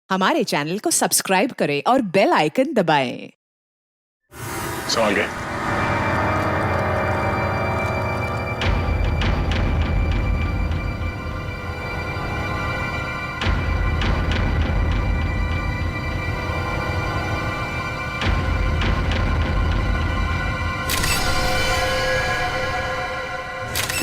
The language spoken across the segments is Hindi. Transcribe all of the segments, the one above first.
हमारे चैनल को सब्सक्राइब करें और बेल आइकन दबाएं। संभाल के।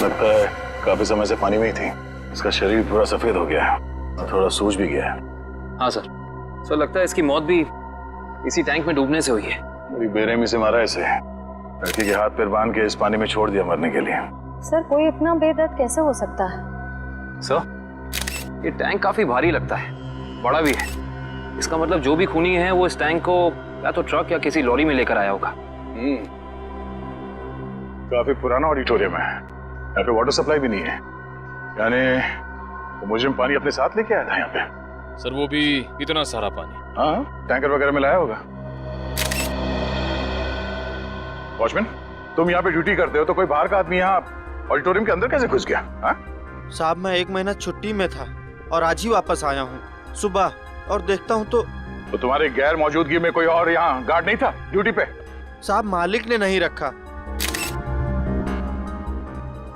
लगता है काफी समय से पानी में ही थी। इसका शरीर पूरा सफेद हो गया है और थोड़ा सूज भी गया है। हाँ सर लगता है इसकी मौत भी इसी टैंक में डूबने से हुई है। बड़ी बेरहमी से मारा इसे। लड़की के हाथ पैर बांध के इस पानी में छोड़ दिया मरने के लिए। सर कोई इतना बेदर्द कैसे हो सकता है? सर ये टैंक काफी भारी लगता है, बड़ा भी है। इसका मतलब जो भी खूनी है वो इस टैंक को या तो ट्रक या किसी लॉरी में लेकर आया होगा। काफी पुराना ऑडिटोरियम है, यहाँ पे वाटर सप्लाई भी नहीं है। यानी वो मुजरिम पानी अपने साथ लेके आया था यहाँ पे। सर वो भी इतना सारा पानी? हाँ, टैंकर वगैरह में लाया होगा। वॉचमैन, तुम यहाँ पे ड्यूटी करते हो तो कोई बाहर का आदमी यहाँ ऑडिटोरियम के अंदर कैसे घुस गया? हाँ? साहब मैं 1 महीना छुट्टी में था और आज ही वापस आया हूँ सुबह, और देखता हूँ तो तुम्हारे गैर मौजूदगी में कोई और यहाँ गार्ड नहीं था ड्यूटी पे? साहब मालिक ने नहीं रखा।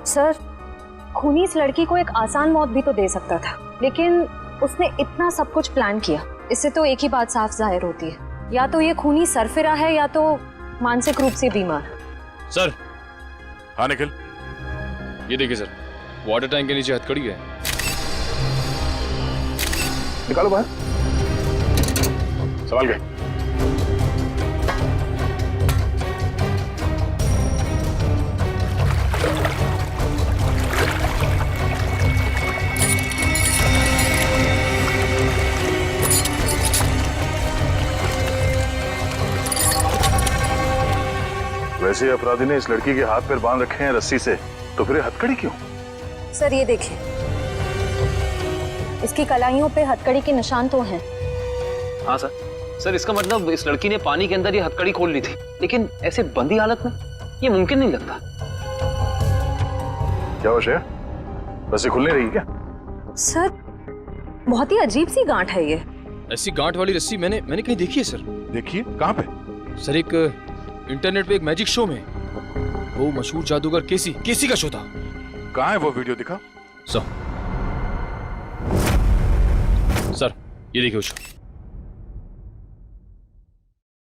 सर खूनी इस लड़की को एक आसान मौत भी तो दे सकता था, लेकिन उसने इतना सब कुछ प्लान किया। इससे तो एक ही बात साफ जाहिर होती है, या तो ये खूनी सरफिरा है या तो मानसिक रूप से बीमार। सर हाँ निखिल, ये देखिए सर, वाटर टैंक के नीचे हथकड़ी है। निकालो बाहर, संभाल के। वैसे अपराधी ने इस लड़की के हाथ पैर बांध रखे हैं रस्सी से, तो फिर हथकड़ी क्यों? सर ये देखिए, इसकी कलाइयों पे हथकड़ी के निशान तो हैं। हाँ सर इसका मतलब इस लड़की ने पानी के अंदर ये हथकड़ी खोल ली थी, लेकिन ऐसे बंदी हालत में ये मुमकिन नहीं लगता। क्या हो श्रेया, रस्सी खुल नहीं रही क्या? सर बहुत ही अजीब सी गांठ है ये। ऐसी गांठ वाली रस्सी मैंने कहीं देखी है सर। देखिए, कहाँ पे? सर एक इंटरनेट पे एक मैजिक शो में, वो मशहूर जादूगर केसी का शो था। कहाँ है वो वीडियो? दिखा सर ये देखिए शो।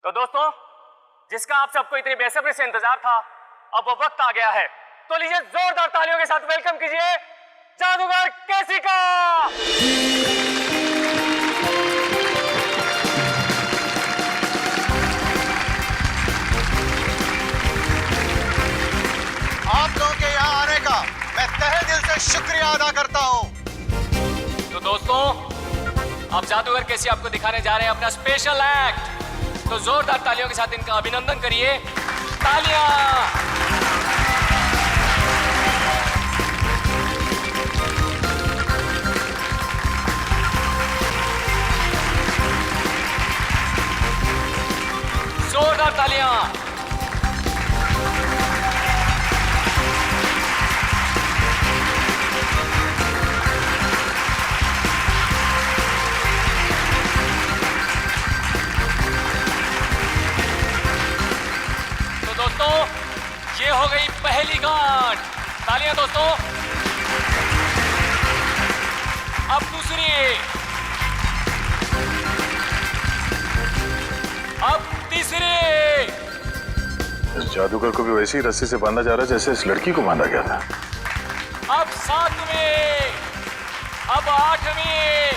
तो दोस्तों, जिसका आप सबको इतनी बेसब्री से इंतजार था, अब वो वक्त आ गया है। तो लीजिए जोरदार तालियों के साथ वेलकम कीजिए जादूगर केसी का। आप लोगों के यहाँ आने का मैं तहे दिल से शुक्रिया अदा करता हूँ। तो दोस्तों, अब जादूगर केसी आपको दिखाने जा रहे हैं अपना स्पेशल एक्ट। तो जोरदार तालियों के साथ इनका अभिनंदन करिए। तालियां। जोरदार तालियां। तो दोस्तों, ये हो गई पहली गांठ। तालियां दोस्तों। अब दूसरी, अब तीसरी। इस जादूगर को भी वैसी रस्सी से बांधा जा रहा है जैसे इस लड़की को बांधा गया था। अब 7वीं, अब 8वीं।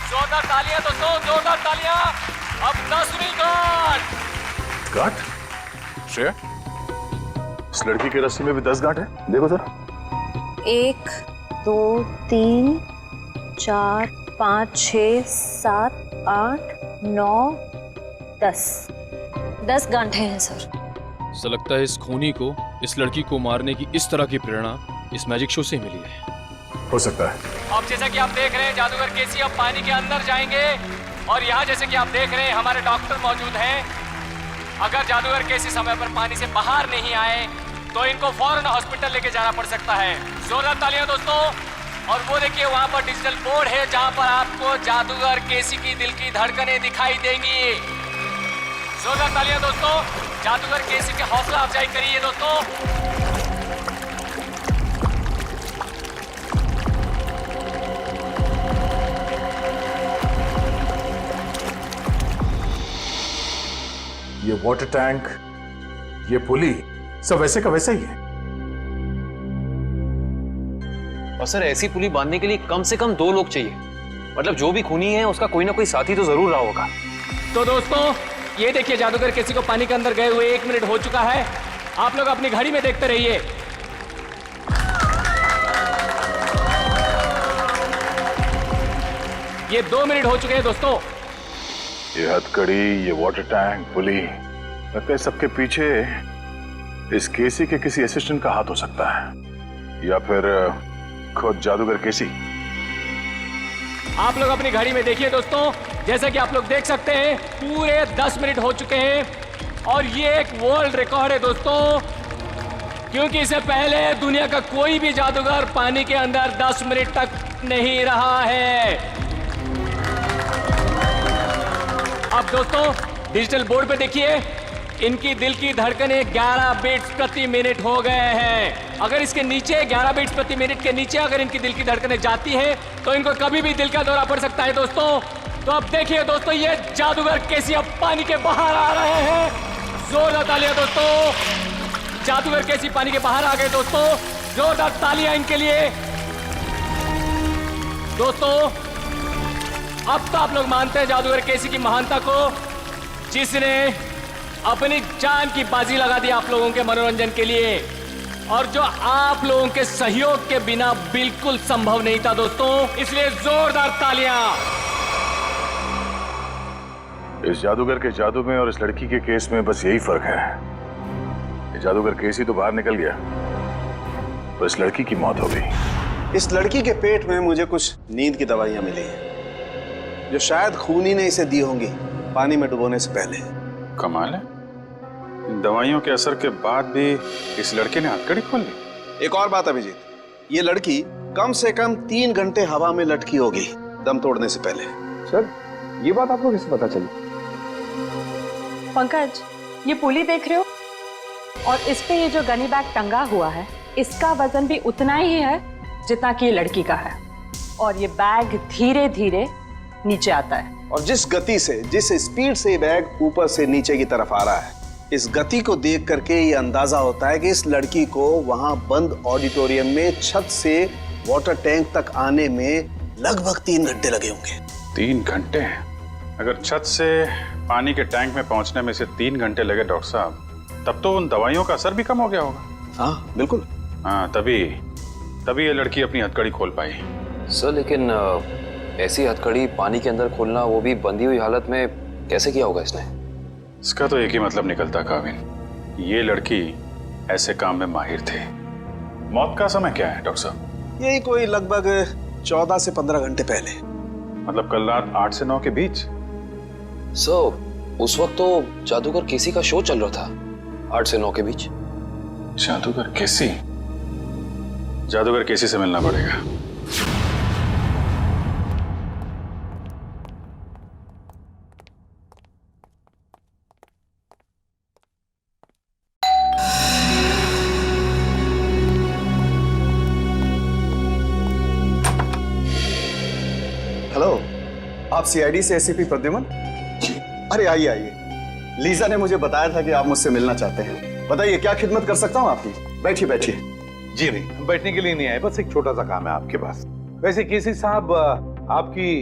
जोरदार तालियां दोस्तों, जोरदार तालियां। अब 10वीं गांठ। गांठ? श्रेया, इस लड़की की रस्सी में भी 10 गांठ है। देखो जरा। 1 2 3 4 5 6 7 8 9 10 गांठें हैं सर। सर लगता है इस खूनी को इस लड़की को मारने की इस तरह की प्रेरणा इस मैजिक शो से मिली है। हो सकता है। अब जैसा कि आप देख रहे हैं, जादूगर केसी अब पानी के अंदर जाएंगे और यहाँ जैसे कि आप देख रहे हैं हमारे डॉक्टर मौजूद हैं। अगर जादूगर केसी समय पर पानी से बाहर नहीं आए तो इनको फौरन हॉस्पिटल लेके जाना पड़ सकता है। जोरदार तालियां दोस्तों। और वो देखिए वहां पर डिजिटल बोर्ड है जहां पर आपको जादूगर केसी की दिल की धड़कनें दिखाई देंगी। जोरदार तालियां दोस्तों, जादूगर केसी की हौसला अफजाई करिए दोस्तों। ये वाटर टैंक, ये पुली सब वैसे का वैसा ही है। और सर ऐसी पुली बांधने के लिए कम से कम 2 लोग चाहिए। मतलब जो भी खूनी है उसका कोई ना कोई साथी तो जरूर रहा होगा। तो दोस्तों ये देखिए जादूगर केसी को पानी के अंदर गए हुए 1 मिनट हो चुका है। आप लोग अपनी घड़ी में देखते रहिए। ये 2 मिनट हो चुके हैं दोस्तों। ये हथकड़ी, ये वाटर टैंक, पुली, लगता है सबके पीछे इस केसी के किसी असिस्टेंट का हाथ हो सकता है, या फिर खुद जादूगर केसी। आप लोग अपनी घड़ी में देखिए दोस्तों, जैसा कि आप लोग देख सकते हैं पूरे 10 मिनट हो चुके हैं और ये एक वर्ल्ड रिकॉर्ड है दोस्तों, क्योंकि इससे पहले दुनिया का कोई भी जादूगर पानी के अंदर 10 मिनट तक नहीं रहा है। अब दोस्तों डिजिटल बोर्ड पे देखिए, इनकी दिल की धड़कनें 11 बीट्स प्रति मिनट हो गए हैं। अगर इसके नीचे 11 बीट्स प्रति मिनट के नीचे अगर इनकी दिल की धड़कनें जाती है तो इनको कभी भी दिल का दौरा पड़ सकता है दोस्तों। तो अब देखिए दोस्तों, ये जादूगर केसी अब पानी के बाहर आ रहे हैं। जोरदार तालियां दोस्तों, जादूगर केसी पानी के बाहर आ गए दोस्तों। जोरदार तालियां इनके लिए दोस्तों। अब तो आप लोग मानते हैं जादूगर केसी की महानता को, जिसने अपनी जान की बाजी लगा दी आप लोगों के मनोरंजन के लिए, और जो आप लोगों के सहयोग के बिना बिल्कुल संभव नहीं था दोस्तों। इसलिए जोरदार तालियां। इस जादूगर के जादू में और इस लड़की के केस में बस यही फर्क है, ये जादूगर केसी तो बाहर निकल गया, तो इस लड़की की मौत हो गई। इस लड़की के पेट में मुझे कुछ नींद की दवाइयां मिली हैं, जो शायद खूनी ने इसे दी होंगी पानी में डुबोने से पहले। कमाल है, इन दवाइयों के असर के बाद भी इस लड़के ने हथकड़ी खोल ली। एक और बात अभिजीत, ये लड़की कम से कम 3 घंटे हवा में लटकी होगी दम तोड़ने से पहले। सर ये बात आपको कैसे पता चली? पंकज, ये पुली देख रहे हो और इस पे ये जो गनी बैग टंगा हुआ है, इसका वजन भी उतना ही है जितना कि ये लड़की का है, और ये बैग धीरे धीरे नीचे आता है। और जिस गति से, जिस स्पीड से ये बैग ऊपर से नीचे की तरफ आ रहा है, इस गति को देख करके ये अंदाजा होता है कि इस लड़की को वहां बंद ऑडिटोरियम में छत से वाटर टैंक तक आने में लगभग 3 घंटे लगे होंगे। 3 घंटे? अगर छत से पानी के टैंक में पहुंचने में से 3 घंटे लगे डॉक्टर साहब, तब तो उन दवाइयों का असर भी कम हो गया होगा। हाँ बिल्कुल। हाँ, तभी ये लड़की अपनी हथकड़ी खोल पाई। सर लेकिन ऐसी हथकड़ी पानी के अंदर खोलना, वो भी बंधी हुई हालत में, कैसे किया होगा इसने? इसका तो एक ही मतलब निकलता काविन, ये लड़की ऐसे काम में माहिर थे। मौत का समय क्या है डॉक्टर साहब? यही कोई लगभग 14 से 15 घंटे पहले। मतलब कल रात 8 से 9 के बीच? सर उस वक्त तो जादूगर केसी का शो चल रहा था, 8 से 9 के बीच। जादूगर केसी? जादूगर केसी से मिलना पड़ेगा। हेलो, आप सीआईडी से एसीपी प्रद्युमन? अरे आइए आइए, लीजा ने मुझे बताया था कि आप मुझसे मिलना चाहते हैं। बताइए क्या खिदमत कर सकता हूँ आपकी? बैठिए बैठिए। जी नहीं, बैठने के लिए नहीं आए, बस एक छोटा सा काम है आपके पास। वैसे केसी साहब, आपकी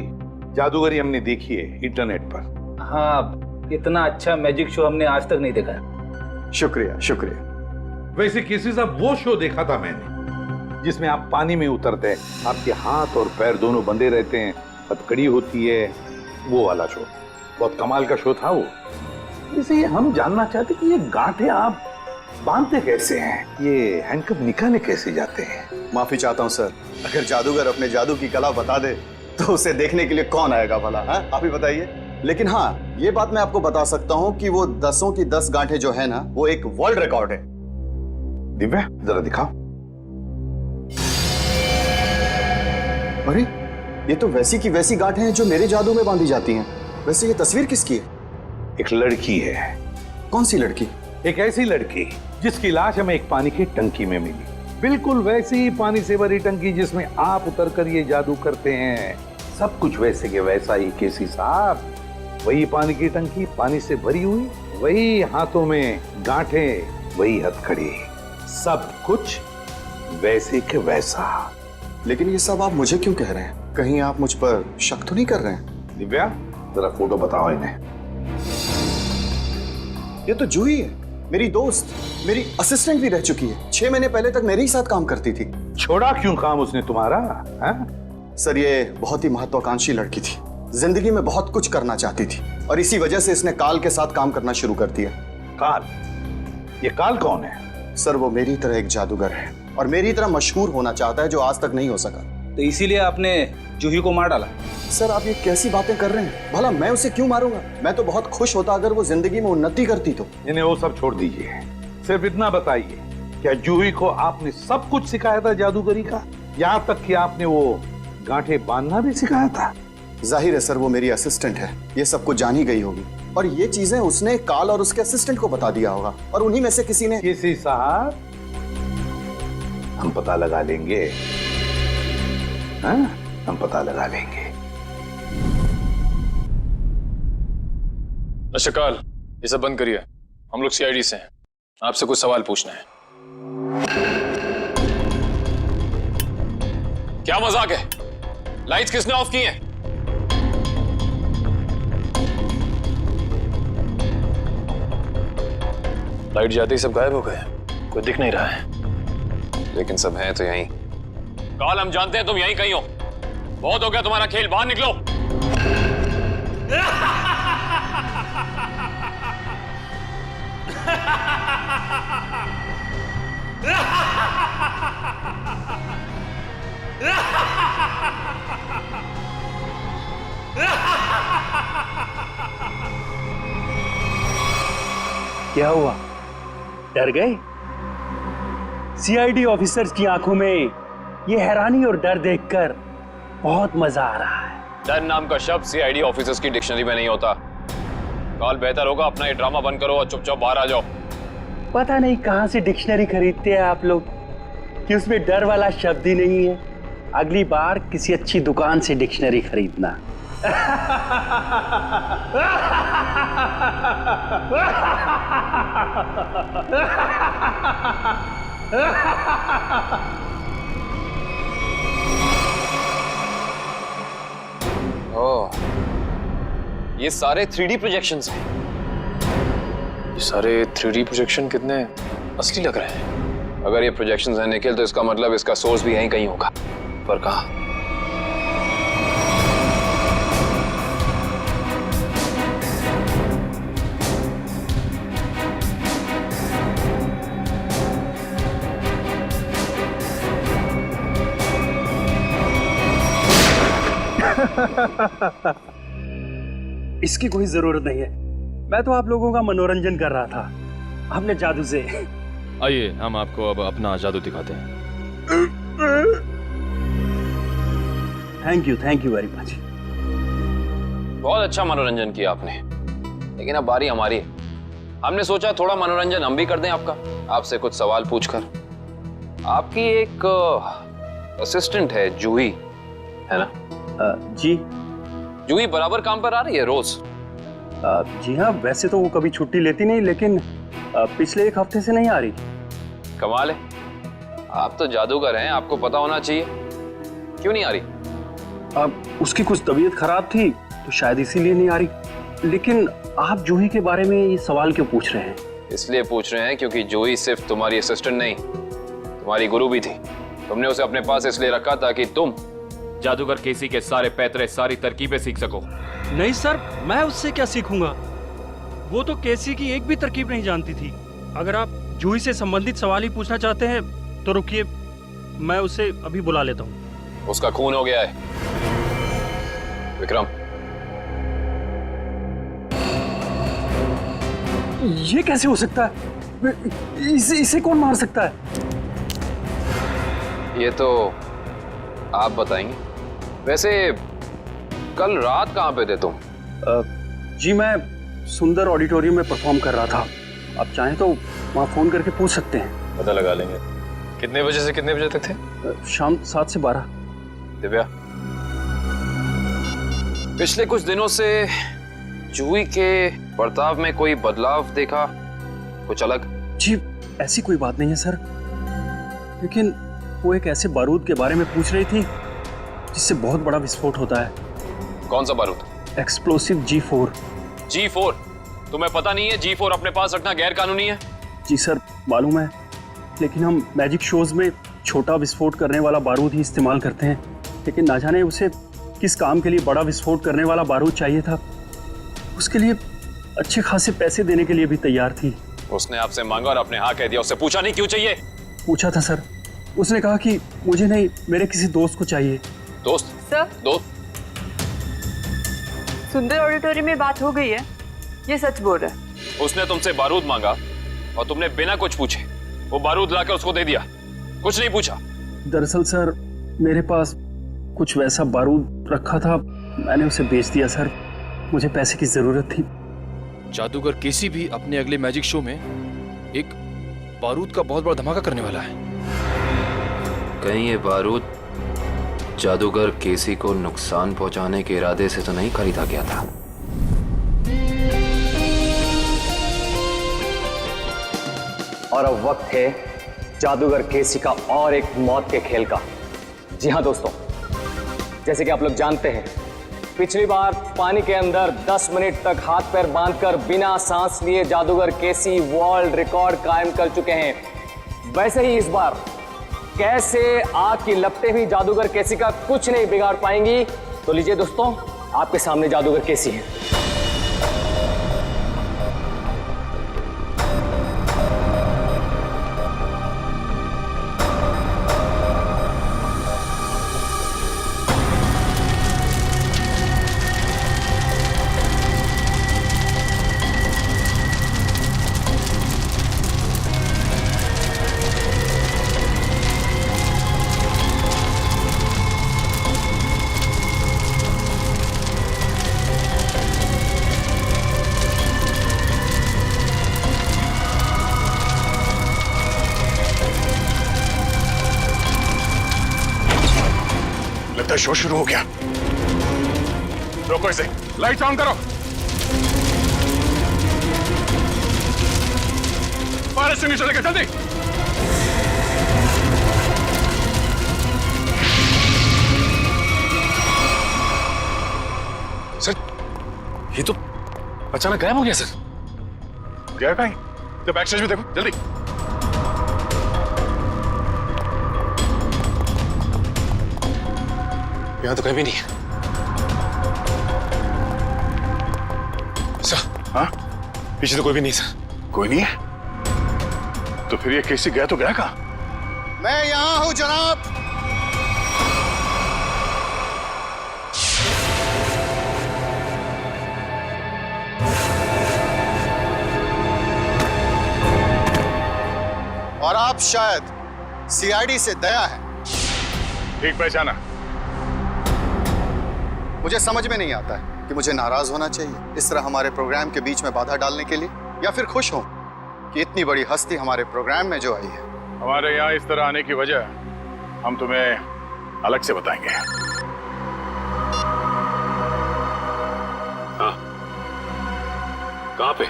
जादूगरी हमने देखी है इंटरनेट पर। हाँ, इतना अच्छा मैजिक शो हमने आज तक नहीं देखा। शुक्रिया शुक्रिया। वैसे केसी साहब, वो शो देखा था मैंने जिसमें आप पानी में उतरते हैं, आपके हाथ और पैर दोनों बंधे रहते हैं, हथकड़ी होती है, वो वाला शो। बहुत कमाल का शो था वो। इसे हम जानना चाहते कि ये गांठें आप बांधते कैसे हैं, ये हैंडकफ निकाले कैसे जाते हैं? माफी चाहता हूँ सर, अगर जादूगर अपने जादू की कला बता दे तो उसे देखने के लिए कौन आएगा भला? आप ही बताइए। लेकिन हाँ, ये बात मैं आपको बता सकता हूँ कि वो 10 की 10 गांठें जो है ना, वो एक वर्ल्ड रिकॉर्ड है। दिव्या जरा दिखाओ। अरे ये तो वैसी की वैसी गांठें हैं जो मेरे जादू में बांधी जाती हैं। वैसे ये तस्वीर किसकी है? एक लड़की है। कौन सी लड़की? एक ऐसी लड़की जिसकी लाश हमें एक पानी की टंकी में मिली, बिल्कुल वैसी ही पानी से भरी टंकी जिसमें आप उतर कर ये जादू करते हैं। सब कुछ वैसे के वैसा ही केसी साहब। वही पानी की टंकी पानी से भरी हुई, वही हाथों में गांठें, वही हथकड़ी, सब कुछ वैसे के वैसा। लेकिन ये सब आप मुझे क्यों कह रहे हैं? कहीं आप मुझ पर शक तो नहीं कर रहे हैं? दिव्या जरा फोटो बताओ इन्हें। ये तो जूही है, मेरी दोस्त, मेरी असिस्टेंट भी रह चुकी है। 6 महीने पहले तक मेरे ही साथ काम करती थी। छोड़ा क्यों काम उसने तुम्हारा? हा? सर ये बहुत ही महत्वाकांक्षी लड़की थी, जिंदगी में बहुत कुछ करना चाहती थी और इसी वजह से इसने काल के साथ काम करना शुरू कर दिया। काल? ये काल कौन है? सर वो मेरी तरह एक जादूगर है और मेरी तरह मशहूर होना चाहता है, जो आज तक नहीं हो सका। तो इसीलिए आपने जूही को मार डाला? सर आप ये कैसी बातें कर रहे हैं? भला मैं उसे क्यों मारूंगा? मैं तो बहुत खुश होता अगर वो जिंदगी में उन्नति करती तो। इन्हें वो सब छोड़ दीजिए, सिर्फ इतना बताइए, क्या जूही को आपने सब कुछ सिखाया था जादूगरी का? यहाँ तक कि आपने वो गांठें बांधना भी सिखाया था? जाहिर है सर वो मेरी असिस्टेंट है, ये सब कुछ जान ही गई होगी और ये चीजें उसने काल और उसके असिस्टेंट को बता दिया होगा और उन्हीं में से किसी ने। किसी साहब हम पता लगा लेंगे, हाँ? हम पता लगा लेंगे। काल, ये सब बंद करिए, हम लोग सीआईडी से हैं, आपसे कुछ सवाल पूछना है। क्या मजाक है? लाइट्स किसने ऑफ की हैं? लाइट जाते ही सब गायब हो गए, कोई दिख नहीं रहा है। लेकिन सब हैं तो यहीं। काल हम जानते हैं तुम यहीं कहीं हो, बहुत हो गया तुम्हारा खेल, बाहर निकलो। क्या हुआ, डर गए? सीआईडी ऑफिसर्स की आंखों में ये हैरानी और डर देखकर बहुत मजा आ रहा है। डर नाम का शब्द सीआईडी ऑफिसर्स की डिक्शनरी में नहीं होता। काल बेहतर होगा अपना ये ड्रामा बंद करो और चुपचाप बाहर आ जाओ। पता नहीं कहां से डिक्शनरी खरीदते हैं आप लोग कि उसमें डर वाला शब्द ही नहीं है। अगली बार किसी अच्छी दुकान से डिक्शनरी खरीदना। ओह, ये सारे 3D प्रोजेक्शंस हैं। ये सारे 3D प्रोजेक्शन कितने असली लग रहे हैं। अगर ये प्रोजेक्शंस हैं निखिल, तो इसका मतलब इसका सोर्स भी यहीं कहीं होगा। पर कहाँ? इसकी कोई जरूरत नहीं है, मैं तो आप लोगों का मनोरंजन कर रहा था अपने जादू से। आइए हम आपको अब अपना जादू दिखाते हैं। Thank you very much. बहुत अच्छा मनोरंजन किया आपने, लेकिन अब बारी हमारी है। हमने सोचा थोड़ा मनोरंजन हम भी कर दें आपका, आपसे कुछ सवाल पूछकर। आपकी एक असिस्टेंट है जूही, है ना? जी। जूही बराबर काम पर आ रही है रोज? जी हाँ, वैसे तो वो कभी छुट्टी लेती नहीं, लेकिन पिछले 1 हफ्ते से नहीं आ रही। कमाल है, आप तो जादूगर हैं, आपको पता होना चाहिए। क्यों नहीं आ रही? अब उसकी कुछ तबीयत खराब थी तो शायद इसीलिए नहीं आ रही। लेकिन आप जूही के बारे में ये सवाल क्यों पूछ रहे हैं? इसलिए पूछ रहे हैं क्योंकि जूही सिर्फ तुम्हारी असिस्टेंट नहीं, तुम्हारी गुरु भी थी। तुमने उसे अपने पास इसलिए रखा ताकि तुम जादूगर केसी के सारे पैतरे, सारी तरकीबें सीख सको। नहीं सर, मैं उससे क्या सीखूंगा? वो तो केसी की एक भी तरकीब नहीं जानती थी। अगर आप जूही से संबंधित सवाल ही पूछना चाहते हैं तो रुकिए, मैं उसे अभी बुला लेता हूँ। उसका खून हो गया है। विक्रम, ये कैसे हो सकता है? इसे कौन मार सकता है? ये तो आप बताएंगे। वैसे कल रात कहाँ पे थे तुम? जी मैं सुंदर ऑडिटोरियम में परफॉर्म कर रहा था। आप चाहें तो वहाँ फोन करके पूछ सकते हैं। पता लगा लेंगे। कितने बजे से कितने बजे तक थे? शाम 7 से 12। दिव्या, पिछले कुछ दिनों से जूही के बर्ताव में कोई बदलाव देखा? कुछ अलग? जी ऐसी कोई बात नहीं है सर, लेकिन वो एक ऐसे बारूद के बारे में पूछ रही थी जिससे बहुत बड़ा विस्फोट होता है। कौन सा बारूद? Explosive G4। G4? तुम्हें पता नहीं है G4 अपने पास रखना गैर कानूनी है? जी सर मालूम है, लेकिन हम मैजिक शोज में छोटा विस्फोट करने वाला बारूद ही इस्तेमाल करते हैं। लेकिन ना जाने उसे किस काम के लिए बड़ा विस्फोट करने वाला बारूद चाहिए था। उसके लिए अच्छे खासे पैसे देने के लिए भी तैयार थी। उसने आपसे मांगा और आपने हाँ कह दिया। उससे पूछा नहीं क्यों चाहिए? पूछा था सर, उसने कहा कि मुझे नहीं, मेरे किसी दोस्त को चाहिए। दोस्त? सर, दोस्त? सुंदर ऑडिटोरियम में बात हो गई है, ये सच बोल रहा है। उसने तुमसे बारूद मांगा और तुमने बिना कुछ पूछे वो बारूद लाकर उसको दे दिया, कुछ नहीं पूछा। दरअसल सर मेरे पास कुछ वैसा बारूद रखा था, मैंने उसे बेच दिया सर। मुझे पैसे की जरूरत थी। जादूगर केसी भी अपने अगले मैजिक शो में एक बारूद का बहुत बड़ा धमाका करने वाला है। कहीं ये बारूद जादूगर केसी को नुकसान पहुंचाने के इरादे से तो नहीं खरीदा गया था? और अब वक्त है जादूगर केसी का और एक मौत के खेल का। जी हाँ दोस्तों, जैसे कि आप लोग जानते हैं, पिछली बार पानी के अंदर 10 मिनट तक हाथ पैर बांधकर बिना सांस लिए जादूगर केसी वर्ल्ड रिकॉर्ड कायम कर चुके हैं। वैसे ही इस बार कैसे आग की लपटें भी जादूगर केसी का कुछ नहीं बिगाड़ पाएंगी। तो लीजिए दोस्तों, आपके सामने जादूगर केसी है। लगता है शो शुरू हो गया। रोको इसे, लाइट ऑन करो। फायर एक्सटिंग्विशर लेकर जल्दी। सर, ये तो अचानक गायब हो गया सर। गया कहीं? तो बैक स्टेज भी देखो जल्दी। यहाँ तो कहीं भी नहीं है। सर, हाँ? पीछे तो कोई भी नहीं सर। कोई नहीं है? तो फिर ये केसी गया तो गया कहाँ? मैं यहाँ हूँ जनाब। और आप शायद सीआईडी से दया है। ठीक पहचाना। मुझे समझ में नहीं आता है कि मुझे नाराज होना चाहिए इस तरह हमारे प्रोग्राम के बीच में बाधा डालने के लिए, या फिर खुश हूं कि इतनी बड़ी हस्ती हमारे प्रोग्राम में जो आई है। हमारे यहाँ इस तरह आने की वजह हम तुम्हें अलग से बताएंगे। हाँ, कहाँ पे?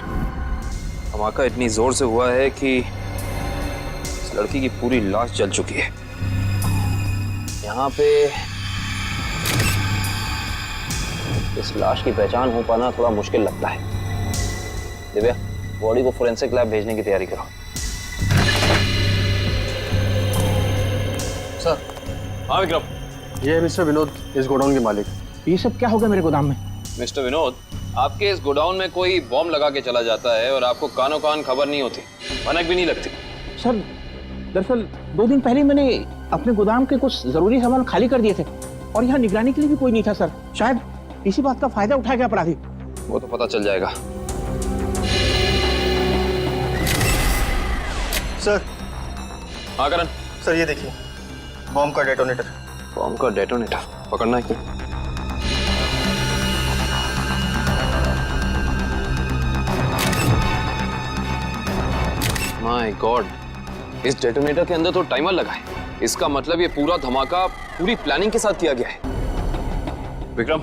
धमाका इतनी जोर से हुआ है कि इस लड़की की पूरी लाश जल चुकी है। यहाँ पे इस लाश की पहचान हो पाना थोड़ा मुश्किल लगता है। दिव्या, बॉडी को फोरेंसिक लैब भेजने की तैयारी करो। सर। हाँ विक्रम। ये है मिस्टर विनोद, इस गोडाउन के मालिक। ये सब क्या हो गया मेरे गोदाम में? मिस्टर विनोद, आपके इस गोडाउन में कोई बॉम्ब लगा के चला जाता है और आपको कानो कान खबर नहीं होती, भनक भी नहीं लगती। सर, दरअसल 2 दिन पहले मैंने अपने गोदाम के कुछ जरूरी सामान खाली कर दिए थे और यहाँ निगरानी के लिए भी कोई नहीं था सर। शायद इसी बात का फायदा उठा गया अपराधी। वो तो पता चल जाएगा। सर। हाँ करण। सर ये देखिए, बॉम्ब का डेटोनेटर। बॉम्ब का डेटोनेटर पकड़ना है क्या? माय गॉड, इस डेटोनेटर के अंदर तो टाइमर लगा है। इसका मतलब ये पूरा धमाका पूरी प्लानिंग के साथ किया गया है। विक्रम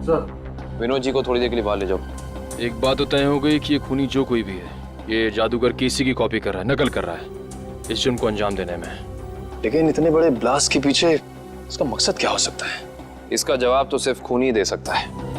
सर, विनोद जी को थोड़ी देर के लिए बाहर ले जाओ। एक बात तो तय हो गई कि ये खूनी जो कोई भी है, ये जादूगर केसी की कॉपी कर रहा है, नकल कर रहा है इस जुर्म को अंजाम देने में। लेकिन इतने बड़े ब्लास्ट के पीछे इसका मकसद क्या हो सकता है? इसका जवाब तो सिर्फ खूनी दे सकता है।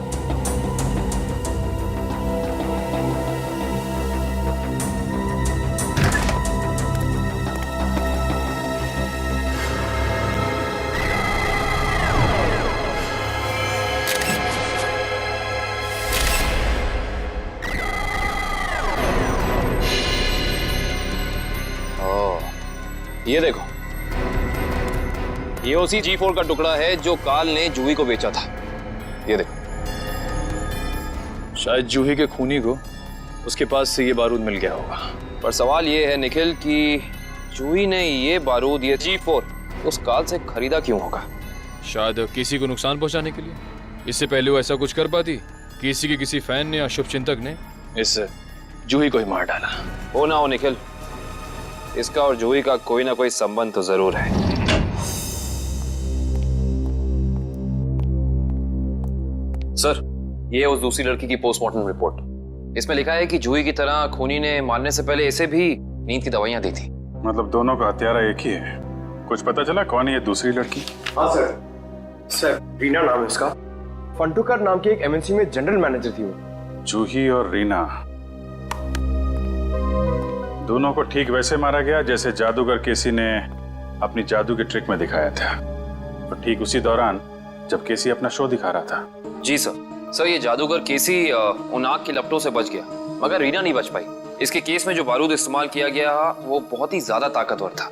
ये देखो, ये उसी G4 का टुकड़ा है जो काल ने जूही को बेचा था। ये देखो, शायद जूही के खूनी को उसके पास से ये बारूद मिल गया होगा। पर सवाल ये है निखिल कि जूही ने ये बारूद, ये G4 उस काल से खरीदा क्यों होगा? शायद किसी को नुकसान पहुंचाने के लिए। इससे पहले वो ऐसा कुछ कर पाती? किसी के किसी फैन ने या शुभ चिंतक ने इस जूही को ही मार डाला। हो ना हो निखिल, इसका और जूही का कोई ना कोई संबंध तो जरूर है। सर, ये उस दूसरी लड़की की पोस्टमार्टम रिपोर्ट। इसमें लिखा है कि जूही की तरह खूनी ने मारने से पहले इसे भी नींद की दवाइयां दी थी। मतलब दोनों का हत्यारा एक ही है। कुछ पता चला कौन है ये दूसरी लड़की? हाँ सर, रीना नाम है इसका। फंटूकर नाम की एक एमएनसी में जनरल मैनेजर थी वो। जूही और रीना दोनों को ठीक वैसे मारा गया जैसे जादूगर केसी ने अपनी जादू के ट्रिक में दिखाया था, और ठीक उसी दौरान जब केसी अपना शो दिखा रहा था। जी सर, ये जादूगर केसी उन आग की लपटों से बच गया, मगर रीना नहीं बच पाई। इसके केस में जो बारूद इस्तेमाल किया गया वो बहुत ही ज्यादा ताकतवर था,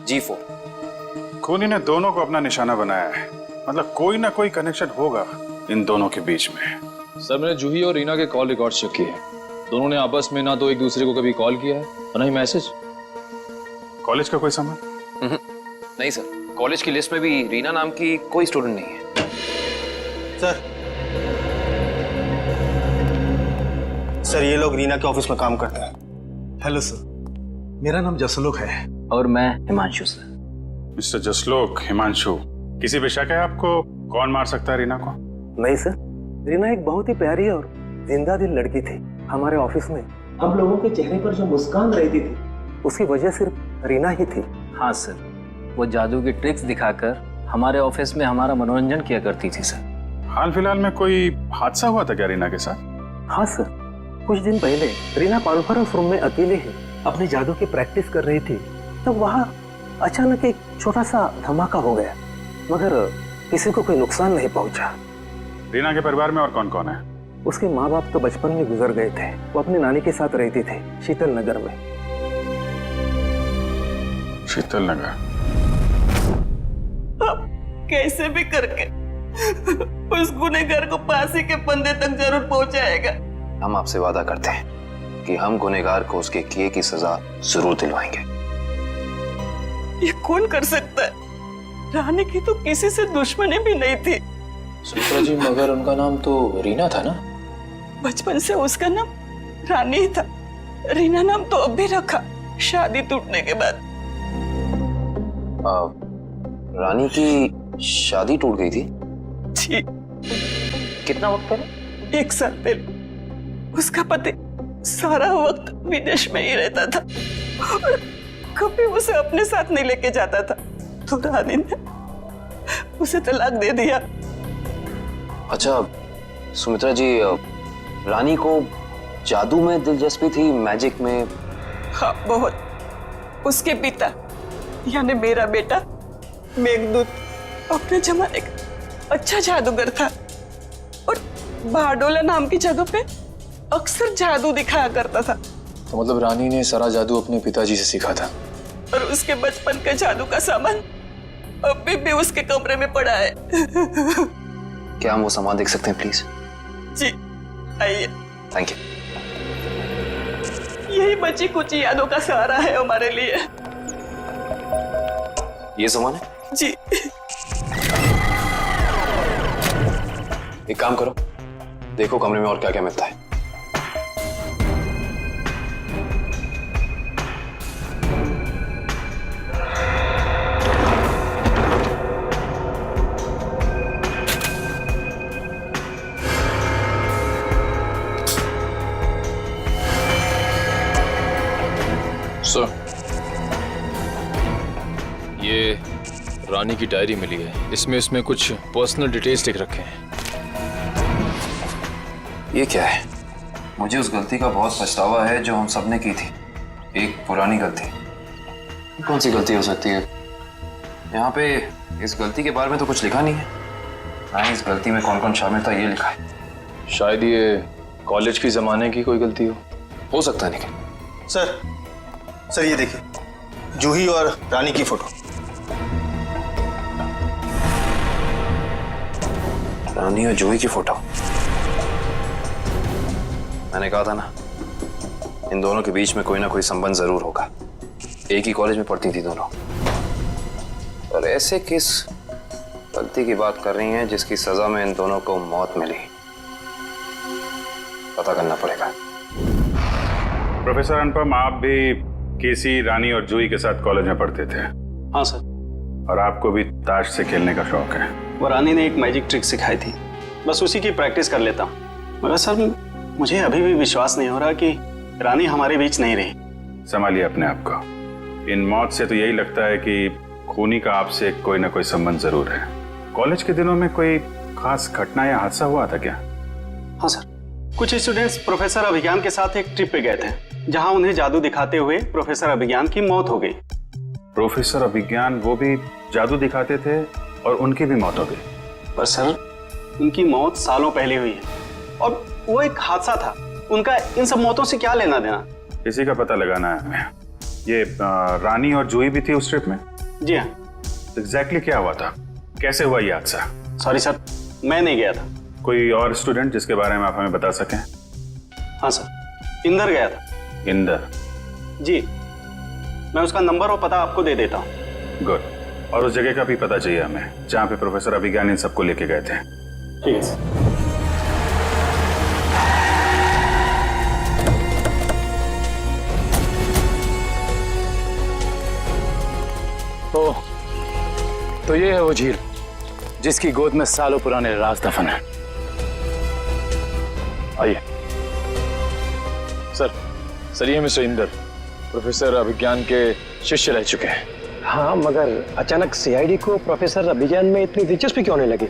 G4। खूनी ने दोनों को अपना निशाना बनाया है, मतलब कोई ना कोई कनेक्शन होगा इन दोनों के बीच में। सर, मैंने जूही और रीना के कॉल रिकॉर्ड चेक किए हैं। दोनों ने आपस में ना तो एक दूसरे को कभी कॉल किया है और ना ही मैसेज। कॉलेज का कोई संबंध? नहीं सर, कॉलेज की लिस्ट में भी रीना नाम की कोई स्टूडेंट नहीं है। सर ये लोग रीना के ऑफिस में काम करते हैं। हेलो सर, मेरा नाम जसलोक है। और मैं हिमांशु सर। मिस्टर जसलोक, हिमांशु, किसी भी शक है आपको कौन मार सकता है रीना को? नहीं सर, रीना एक बहुत ही प्यारी और जिंदा दिल लड़की थी। हमारे ऑफिस में हम लोगों के चेहरे पर जो मुस्कान रहती थी उसकी वजह सिर्फ रीना ही थी। हाँ सर, वो जादू की ट्रिक्स दिखाकर हमारे ऑफिस में हमारा मनोरंजन किया करती थी सर। हाल फिलहाल में कोई हादसा हुआ था क्या रीना के साथ? हाँ सर, कुछ दिन पहले रीना कॉन्फ्रेंस रूम में अकेले ही अपनी जादू की प्रैक्टिस कर रही थी, तो वहाँ अचानक एक छोटा सा धमाका हो गया, मगर किसी को कोई नुकसान नहीं पहुंचा। रीना के परिवार में और कौन कौन है? उसके माँ बाप तो बचपन में गुजर गए थे। वो अपनी नानी के साथ रहती थी शीतल नगर में। शीतल नगर? अब कैसे भी करके उस गुनहगार को फांसी के फंदे तक जरूर पहुंचाएगा। हम आपसे वादा करते हैं कि हम गुनहगार को उसके किए की सजा जरूर दिलवाएंगे। ये कौन कर सकता है? रानी की तो किसी से दुश्मनी भी नहीं थी। सुमित्रा जी, मगर उनका नाम तो रीना था ना? बचपन से उसका नाम रानी ही था। रीना नाम तो अब भी रखा, शादी टूटने के बाद। रानी की शादी टूट गई थी? जी। कितना वक्त पहले? 1 साल पहले। उसका पति सारा वक्त विदेश में ही रहता था और कभी उसे अपने साथ नहीं लेके जाता था, तो रानी ने उसे तलाक दे दिया। अच्छा सुमित्रा जी, रानी को जादू में दिलचस्पी थी, मैजिक में? हाँ बहुत। उसके पिता यानी मेरा बेटा मेघदूत अपने जमाने का अच्छा जादूगर था और बारडोला नाम की जगह पे अक्सर जादू दिखाया करता था। तो मतलब रानी ने सारा जादू अपने पिताजी से सीखा था? और उसके बचपन का जादू का सामान अभी भी उसके कमरे में पड़ा है। क्या हम वो सामान देख सकते हैं प्लीज? जी आइए। Thank you. यही बची कुछ यादों का सहारा है हमारे लिए। ये सामान है? जी। एक काम करो, देखो कमरे में और क्या क्या मिलता है। सर, ये रानी की डायरी मिली है। इसमें कुछ पर्सनल डिटेल्स लिख रखे हैं। ये क्या है? मुझे उस गलती का बहुत पछतावा है जो हम सबने की थी। एक पुरानी गलती। कौन सी गलती हो सकती है? यहाँ पे इस गलती के बारे में तो कुछ लिखा नहीं है। हाँ, इस गलती में कौन कौन शामिल था ये लिखा है। शायद ये कॉलेज की जमाने की कोई गलती हो सकता है। निखिल सर ये देखिए, जूही और रानी की फोटो। रानी और जूही की फोटो। मैंने कहा था ना, इन दोनों के बीच में कोई ना कोई संबंध जरूर होगा। एक ही कॉलेज में पढ़ती थी दोनों। और ऐसे किस गलती की बात कर रही हैं जिसकी सजा में इन दोनों को मौत मिली? पता करना पड़ेगा। प्रोफेसर अनुपम, आप भी केसी, रानी और जूही के साथ कॉलेज में पढ़ते थे? हाँ सर। और आपको भी ताश से खेलने का शौक है? वो रानी ने एक मैजिक ट्रिक सिखाई थी, बस उसी की प्रैक्टिस कर लेता हूँ। मगर सर, मुझे अभी भी विश्वास नहीं हो रहा कि रानी हमारे बीच नहीं रही। संभालिए अपने आप को। इन मौत से तो यही लगता है कि खूनी का आपसे कोई ना कोई संबंध जरूर है। कॉलेज के दिनों में कोई खास घटना या हादसा हुआ था क्या? हाँ सर, कुछ स्टूडेंट्स प्रोफेसर अभिज्ञान के साथ एक ट्रिप पे गए थे, जहां उन्हें जादू दिखाते हुए प्रोफेसर अभिज्ञान की मौत हो गई। प्रोफेसर अभिज्ञान वो भी जादू दिखाते थे और उनकी भी मौत हो गई? पर सर, उनकी मौत सालों पहले हुई है और वो एक हादसा था। उनका इन सब मौतों से क्या लेना देना? इसी का पता लगाना है हमें। ये रानी और जूही भी थी उस ट्रिप में? जी हाँ। एग्जैक्टली क्या हुआ था? कैसे हुआ ये हादसा? सॉरी सर, मैं नहीं गया था। कोई और स्टूडेंट जिसके बारे में आप हमें बता सकें? हाँ सर, इंदर गया था। इंदर? जी, मैं उसका नंबर और पता आपको दे देता हूँ। गुड। और उस जगह का भी पता चाहिए हमें जहाँ पे प्रोफेसर अभिज्ञान इन सबको लेके गए थे। ठीक है सर। तो ये है वो झील जिसकी गोद में सालों पुराने राज दफन है। आइए। सर ये मिस्टर इंदर प्रोफेसर अभिज्ञान के शिष्य रह चुके हैं। हाँ, मगर अचानक सीआईडी को प्रोफेसर अभिज्ञान में इतनी दिलचस्पी क्यों नहीं लगी?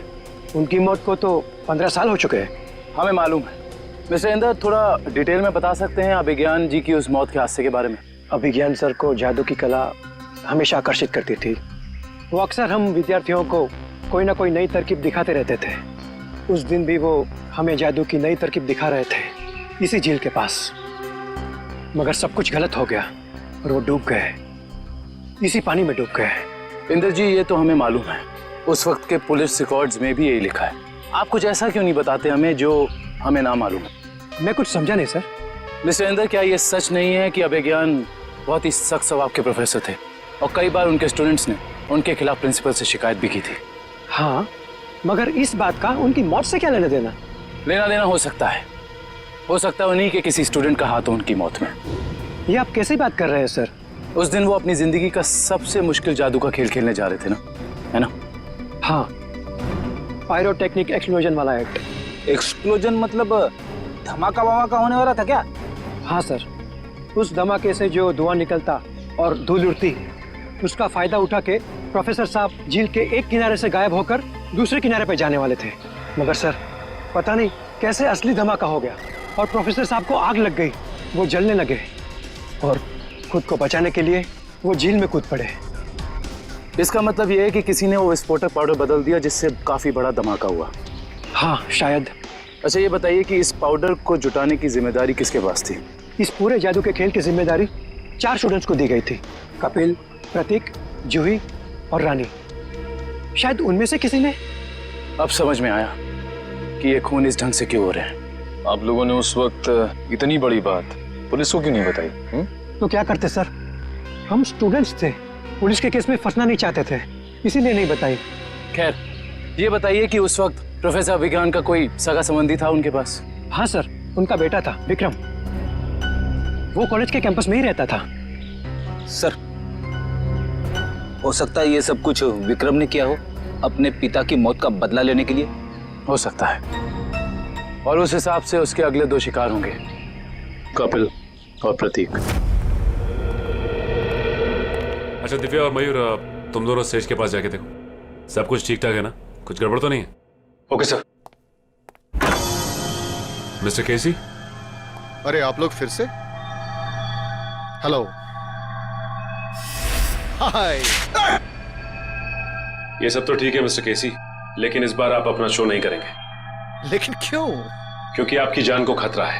उनकी मौत को तो 15 साल हो चुके हैं। हमें मालूम है। मिस्टर इंदर, थोड़ा डिटेल में बता सकते हैं अभिज्ञान जी की उस मौत के हादसे के बारे में? अभिज्ञान सर को जादू की कला हमेशा आकर्षित करती थी। वो अक्सर हम विद्यार्थियों को कोई ना कोई नई तरकीब दिखाते रहते थे। उस दिन भी वो हमें जादू की नई तरकीब दिखा रहे थे इसी झील के पास। मगर सब कुछ गलत हो गया और वो डूब गए, इसी पानी में डूब गए। इंदर जी, ये तो हमें मालूम है। उस वक्त के पुलिस रिकॉर्ड्स में भी यही लिखा है। आप कुछ ऐसा क्यों नहीं बताते हमें जो हमें ना मालूम है? मैं कुछ समझा नहीं सर। मिस्टर इंदर, क्या ये सच नहीं है कि अभिज्ञान बहुत ही सख्त स्वभाव के प्रोफेसर थे और कई बार उनके स्टूडेंट्स ने उनके खिलाफ प्रिंसिपल से शिकायत भी की थी? हाँ, मगर इस बात का उनकी मौत से क्या लेना देना? लेना देना हो सकता है उन्हीं के किसी स्टूडेंट का हाथ हो उनकी मौत में। ये आप कैसे बात कर रहे हैं सर? उस दिन वो अपनी जिंदगी का सबसे मुश्किल जादू का खेल खेलने जा रहे थे ना, है ना? हाँ, पायरोटेक्निक एक्सप्लोजन वाला एक्ट। एक्सप्लोजन मतलब धमाका वमाका होने वाला था क्या? हाँ सर, उस धमाके से जो धुआं निकलता और धूल उड़ती, उसका फायदा उठा के प्रोफेसर साहब झील के एक किनारे से गायब होकर दूसरे किनारे पर जाने वाले थे। मगर सर, पता नहीं कैसे असली धमाका हो गया और प्रोफेसर साहब को आग लग गई। वो जलने लगे और खुद को बचाने के लिए वो झील में कूद पड़े। इसका मतलब ये है कि किसी ने वो विस्फोटक पाउडर बदल दिया जिससे काफी बड़ा धमाका हुआ। हाँ, शायद। अच्छा, ये बताइए कि इस पाउडर को जुटाने की जिम्मेदारी किसके पास थी? इस पूरे जादू के खेल की जिम्मेदारी 4 स्टूडेंट्स को दी गई थी। कपिल, प्रतीक, जूही और रानी। शायद उनमें से किसी ने। अब समझ में आया कि ये खून इस ढंग से क्यों हो रहे हैं। आप लोगों ने उस वक्त इतनी बड़ी बात पुलिस को क्यों नहीं बताई? तो क्या करते सर, हम स्टूडेंट्स थे, पुलिस के केस में फंसना नहीं चाहते थे, इसीलिए नहीं बताई। खैर, ये बताइए कि उस वक्त प्रोफेसर अभिज्ञान का कोई सगा संबंधी था उनके पास? हाँ सर, उनका बेटा था विक्रम। वो कॉलेज के कैंपस में ही रहता था। सर, हो सकता है ये सब कुछ विक्रम ने किया हो अपने पिता की मौत का बदला लेने के लिए। हो सकता है, और उस हिसाब से उसके अगले 2 शिकार होंगे, कपिल और प्रतीक। अच्छा दिव्या और मयूर, तुम दोनों स्टेज के पास जाके देखो सब कुछ ठीक ठाक है ना, कुछ गड़बड़ तो नहीं है? Okay sir. मिस्टर केसी। अरे आप लोग फिर से? हेलो, हाय। ये सब तो ठीक है मिस्टर केसी, लेकिन इस बार आप अपना शो नहीं करेंगे। लेकिन क्यों? क्योंकि आपकी जान को खतरा है।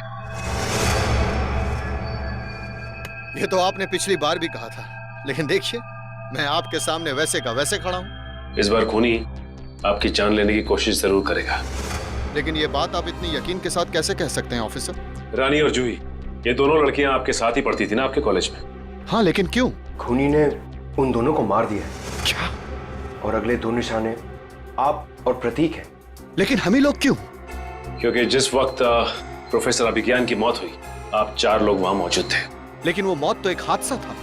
ये तो आपने पिछली बार भी कहा था, लेकिन देखिए मैं आपके सामने वैसे का वैसे खड़ा हूं। इस बार खूनी आपकी जान लेने की कोशिश जरूर करेगा। लेकिन ये बात आप इतनी यकीन के साथ कैसे कह सकते हैं ऑफिसर? रानी और जूही, ये दोनों लड़कियां आपके साथ ही पढ़ती थी ना आपके कॉलेज में? हाँ, लेकिन क्यों? खूनी ने उन दोनों को मार दिया है। क्या? और अगले 2 निशाने आप और प्रतीक हैं। लेकिन हम ही लोग क्यों? क्योंकि जिस वक्त प्रोफेसर अभिज्ञान की मौत हुई, आप 4 लोग वहां मौजूद थे। लेकिन वो मौत तो एक हादसा था।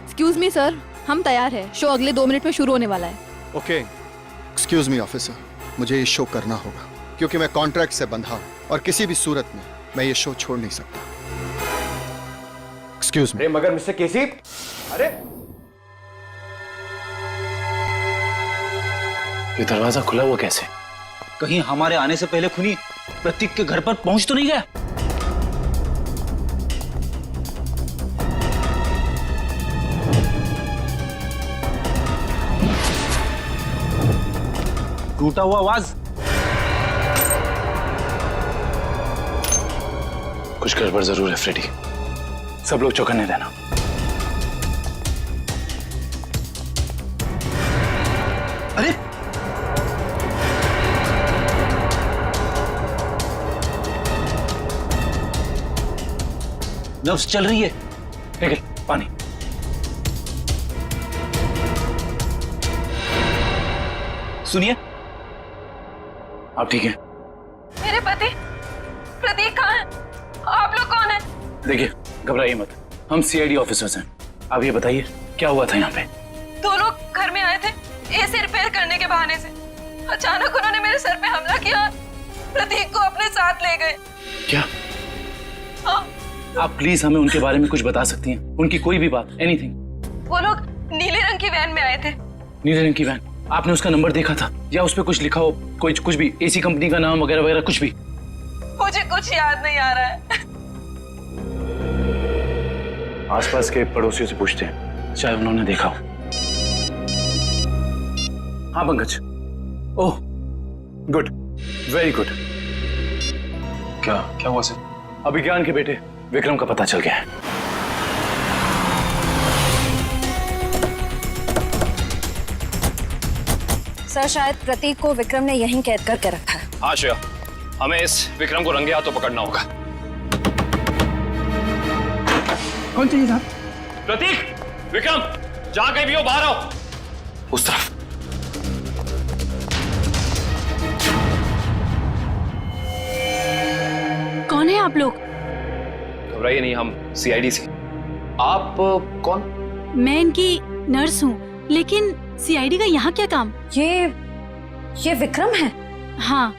एक्सक्यूज मी सर, हम तैयार हैं। शो अगले 2 मिनट में शुरू होने वाला है। ओके, एक्सक्यूज मी ऑफिसर, मुझे ये शो करना होगा क्योंकि मैं कॉन्ट्रैक्ट से बंधा हूं और किसी भी सूरत में मैं ये शो छोड़ नहीं सकता। Excuse me. मगर मिस्टर केसी, अरे ये दरवाजा खुला हुआ कैसे? कहीं हमारे आने से पहले खूनी प्रतीक के घर पर पहुंच तो नहीं गया? टूटा हुआ आवाज। कुछ गड़बड़ जरूर है फ्रेडी, सब लोग चौकन्ने रहना। अरे नब्ज चल रही है। ठीक है, पानी। सुनिए, आप ठीक हैं? मेरे पति प्रतीक कहाँ है? आप लोग कौन है? देखिए, घबराइए मत, हम सीआईडी ऑफिसर्स हैं। आप ये बताइए क्या हुआ था यहाँ पे? 2 लोग घर में आए थे एसी रिपेयर करने के बहाने से। अचानक उन्होंने मेरे सर पे हमला किया, प्रतीक को अपने साथ ले गए। क्या? हाँ। आप प्लीज हमें उनके बारे में कुछ बता सकती हैं? उनकी कोई भी बात, एनीथिंग। वो लोग नीले रंग की वैन में आए थे। नीले रंग की वैन? आपने उसका नंबर देखा था या उस पर कुछ लिखा हो? कुछ भी, एसी कंपनी का नाम वगैरह वगैरह कुछ भी? मुझे कुछ याद नहीं आ रहा है। आसपास के पड़ोसियों से पूछते हैं, चाहे उन्होंने देखा हो। हाँ Pankaj. Oh good, very good. क्या हुआ सर? अभिज्ञान के बेटे विक्रम का पता चल गया है। सर, शायद प्रतीक को विक्रम ने यहीं कैद करके रखा है। हाँ श्रेया, हमें इस विक्रम को रंगे हाथों पकड़ना होगा। कौन चाहिए साहब? प्रतीक, विक्रम, जहां कहीं भी हो बाहर आओ। उस तरफ। कौन है आप लोग? घबराइए नहीं, हम सीआईडी से। आप कौन? मैं इनकी नर्स हूँ, लेकिन सीआईडी का यहाँ क्या काम? ये विक्रम है? हाँ,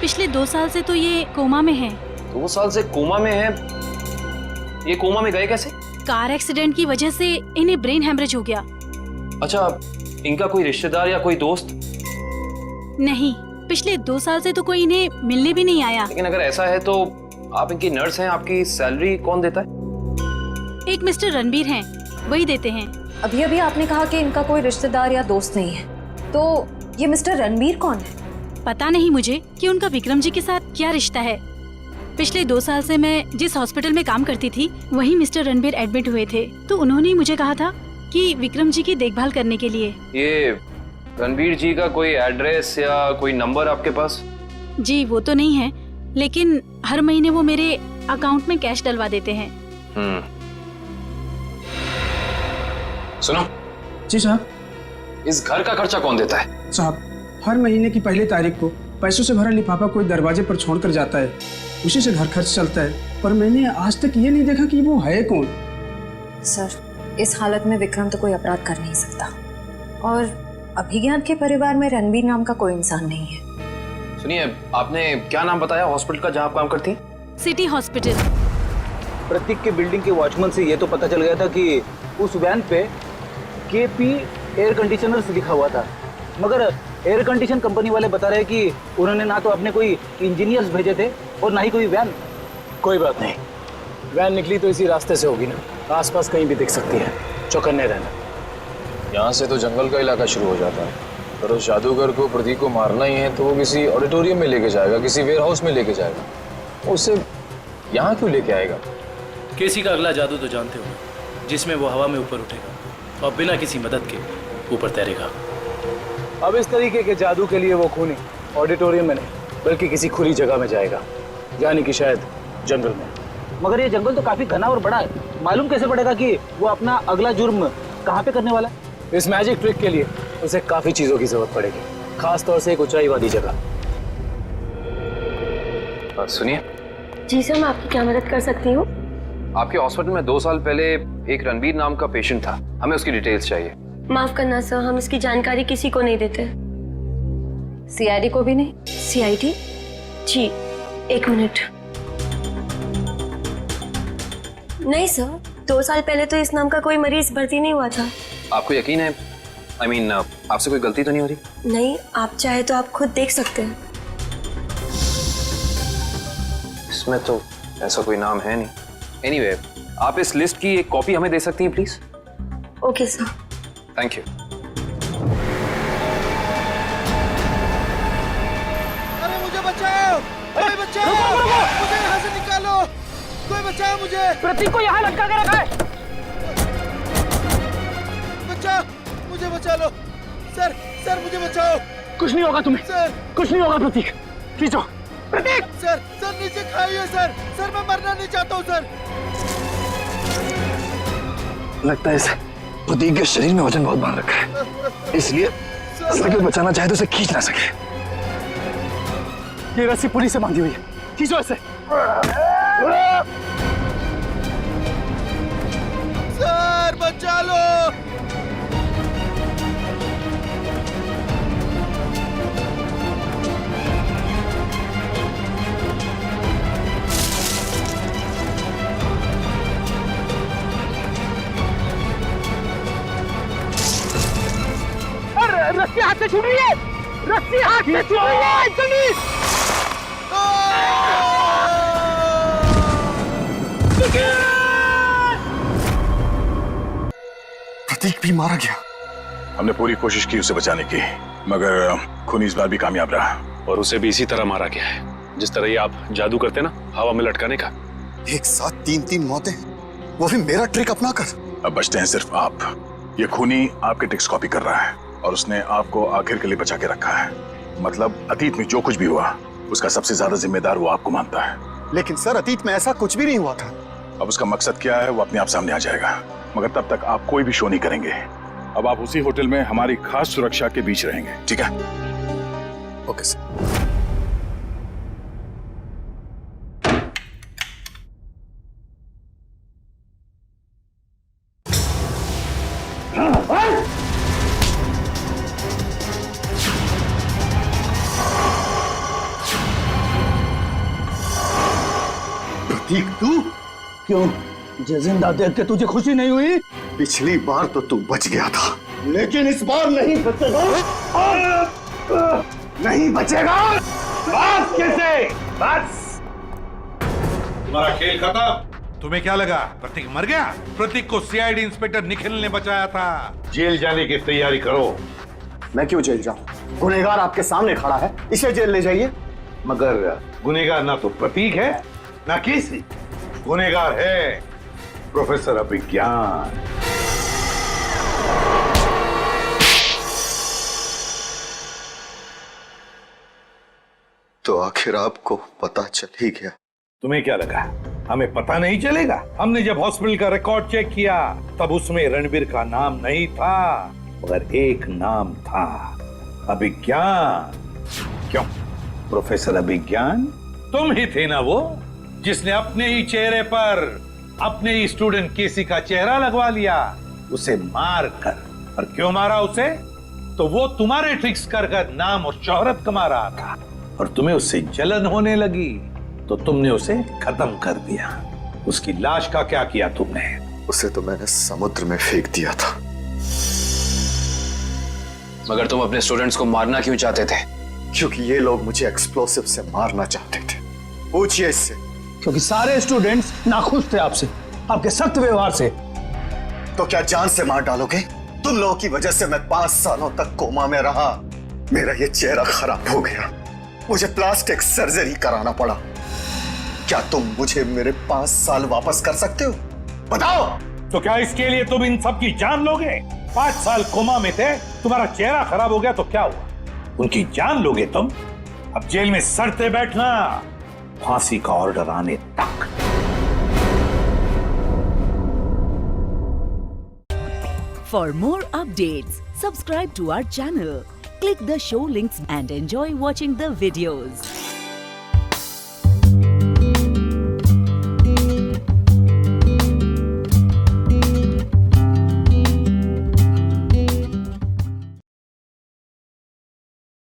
पिछले 2 साल से तो ये कोमा में है। 2 साल से कोमा में है? ये कोमा में गए कैसे? कार एक्सीडेंट की वजह से इन्हें ब्रेन हैमरेज हो गया। अच्छा, इनका कोई रिश्तेदार या कोई दोस्त? नहीं, पिछले 2 साल से तो कोई इन्हें मिलने भी नहीं आया। लेकिन अगर ऐसा है तो आप इनकी नर्स हैं, आपकी सैलरी कौन देता है? एक मिस्टर रणबीर हैं, वही देते हैं। अभी अभी आपने कहा कि इनका कोई रिश्तेदार या दोस्त नहीं है, तो ये मिस्टर रणबीर कौन है? पता नहीं मुझे कि उनका विक्रम जी के साथ क्या रिश्ता है। पिछले 2 साल से मैं जिस हॉस्पिटल में काम करती थी, वहीं मिस्टर रणबीर एडमिट हुए थे, तो उन्होंने ही मुझे कहा था कि विक्रम जी की देखभाल करने के लिए। ये रणबीर जी का कोई एड्रेस या कोई नंबर आपके पास? जी वो तो नहीं है, लेकिन हर महीने वो मेरे अकाउंट में कैश डलवा देते हैं। सुनो। जी साहब। इस घर का खर्चा कौन देता है? साहब, हर महीने की पहली तारीख को पैसों से भरा लिफाफा कोई दरवाजे पर छोड़कर जाता है, उसी से घर खर्च चलता है। पर मैंने आज तक ये नहीं देखा कि वो है कौन। सर, इस हालत में विक्रम तो कोई अपराध कर नहीं सकता, और अभिज्ञान के परिवार में रणबीर नाम का कोई इंसान नहीं है। सुनिए, आपने क्या नाम बताया हॉस्पिटल का जहाँ आप काम करती हैं? City hospital. प्रतीक के बिल्डिंग के वॉचमैन से ये तो पता चल गया था कि उस वैन पे KP एयर कंडीशनर्स लिखा हुआ था, मगर एयर कंडीशन कंपनी वाले बता रहे कि उन्होंने ना तो अपने कोई इंजीनियर्स भेजे थे और ना ही कोई वैन। कोई बात नहीं, वैन निकली तो इसी रास्ते से होगी ना, आसपास कहीं भी दिख सकती है, चौकन्ने रहना। यहाँ से तो जंगल का इलाका शुरू हो जाता है, पर उस जादूगर को प्रतीक को मारना ही है तो वो किसी ऑडिटोरियम में लेके जाएगा, किसी वेयर हाउस में लेके जाएगा। उसे यहाँ क्यों लेके आएगा? केसी का अगला जादू तो जानते हो, जिसमें वो हवा में ऊपर उठेगा और बिना किसी मदद के ऊपर तैरेगा। अब इस तरीके के जादू के लिए वो खूनी ऑडिटोरियम में नहीं बल्कि किसी खुली जगह में जाएगा, यानी कि शायद जंगल में। मगर ये जंगल तो काफी घना और बड़ा है, मालूम कैसे पड़ेगा कि वो अपना अगला जुर्म कहाँ पे करने वाला है? इस मैजिक ट्रिक के लिए उसे काफी चीजों की जरूरत पड़ेगी, खास तौर से एक ऊंचाई वाली जगह। सुनिए। जी सर, मैं आपकी क्या मदद कर सकती हूँ? आपके हॉस्पिटल में 2 साल पहले एक रणबीर नाम का पेशेंट था, हमें उसकी डिटेल्स चाहिए। माफ करना सर, हम इसकी जानकारी किसी को नहीं देते। CID को भी नहीं? CID? जी, 1 मिनट। नहीं सर, 2 साल पहले तो इस नाम का कोई मरीज भर्ती नहीं हुआ था। आपको यकीन है? I mean, आपसे कोई गलती तो नहीं हो रही? नहीं, आप चाहे तो आप खुद देख सकते हैं। इसमें तो ऐसा कोई नाम है नहीं। Anyway, आप इस लिस्ट की एक कॉपी हमें दे सकती हैं please? Okay sir. Thank you. अरे मुझे बचाओ! कोई बचाओ! मुझे यहाँ से निकालो! कोई बचाओ मुझे! प्रतीक को यहाँ लटका के रखा है। बचाओ! मुझे बचा लो! सर, सर मुझे बचाओ! कुछ नहीं होगा तुम्हें। सर! कुछ नहीं होगा प्रतीक, खींचो। प्रतीक! सर, सर नीचे खाइए सर! सर मैं मरना नहीं चाहता हूँ सर! लगता है इसे प्रतीक के शरीर में वजन बहुत बांध रखा है, इसलिए अगर बचाना चाहे तो उसे खींच ना सके। ये रस्सी पुलिस से बांधी हुई है, खींचो इसे। सर बचा लो! रस्सी हाथ से छूट रही है, रस्सी हाथ से छूट रही है, जल्दी! प्रतीक भी मारा गया। हमने पूरी कोशिश की उसे बचाने की, मगर खूनी इस बार भी कामयाब रहा। और उसे भी इसी तरह मारा गया है, जिस तरह ये आप जादू करते ना, हवा में लटकाने का। एक साथ 3-3 मौतें, वो भी मेरा ट्रिक अपना कर। अब बचते हैं सिर्फ आप। ये खूनी आपके ट्रिक्स कॉपी कर रहा है और उसने आपको आखिर के लिए बचा के रखा है। मतलब अतीत में जो कुछ भी हुआ उसका सबसे ज्यादा जिम्मेदार वो आपको मानता है। लेकिन सर, अतीत में ऐसा कुछ भी नहीं हुआ था। अब उसका मकसद क्या है वो अपने आप सामने आ जाएगा, मगर तब तक आप कोई भी शो नहीं करेंगे। अब आप उसी होटल में हमारी खास सुरक्षा के बीच रहेंगे, ठीक है? Okay sir. प्रतीक, तू क्यों? मुझे जिंदा देख के तुझे खुशी नहीं हुई? पिछली बार तो तू बच गया था, लेकिन इस बार नहीं बचेगा। नहीं बचेगा। बस कैसे? बस तुम्हारा खेल खत्म। तुम्हें क्या लगा प्रतीक मर गया? प्रतीक को CID इंस्पेक्टर निखिल ने बचाया था। जेल जाने की तैयारी करो। मैं क्यों जेल जाऊं? गुनहगार आपके सामने खड़ा है, इसे जेल ले जाइए। मगर गुनहगार ना तो प्रतीक है ना केसी, गुनहगार है प्रोफेसर अभिज्ञान। तो आखिर आपको पता चल ही गया। तुम्हें क्या लगा हमें पता नहीं चलेगा? हमने जब हॉस्पिटल का रिकॉर्ड चेक किया तब उसमें रणबीर का नाम नहीं था, मगर एक नाम था, अभिज्ञान। क्यों प्रोफेसर अभिज्ञान? तुम ही थे ना वो जिसने अपने ही चेहरे पर अपने ही स्टूडेंट केसी का चेहरा लगवा लिया, उसे मार कर। और क्यों मारा उसे? तो वो तुम्हारे ट्रिक्स कर नाम और शोहरत कमा रहा था और तुम्हें उससे जलन होने लगी तो तुमने उसे खत्म कर दिया। उसकी लाश का क्या किया तुमने? उसे तो मैंने समुद्र में फेंक दिया था। मगर तुम अपने स्टूडेंट्स को मारना क्यों चाहते थे? क्योंकि ये लोग मुझे एक्सप्लोसिव से मारना चाहते थे। पूछिए इससे। क्योंकि सारे स्टूडेंट्स नाखुश थे आपसे, आपके सख्त व्यवहार से। तो क्या जान से मार डालोगे? तुम लोगों की वजह से मैं 5 सालों तक कोमा में रहा। मेरा ये चेहरा खराब हो गया, मुझे प्लास्टिक सर्जरी कराना पड़ा। क्या तुम मुझे मेरे 5 साल वापस कर सकते हो? बताओ। तो क्या इसके लिए तुम इन सब की जान लोगे? 5 साल कोमा में थे, तुम्हारा चेहरा खराब हो गया तो क्या हुआ? उनकी जान लोगे तुम? अब जेल में सड़ते बैठना, फांसी का ऑर्डर आने तक। For more updates, subscribe to our channel, click the show links and enjoy watching the videos.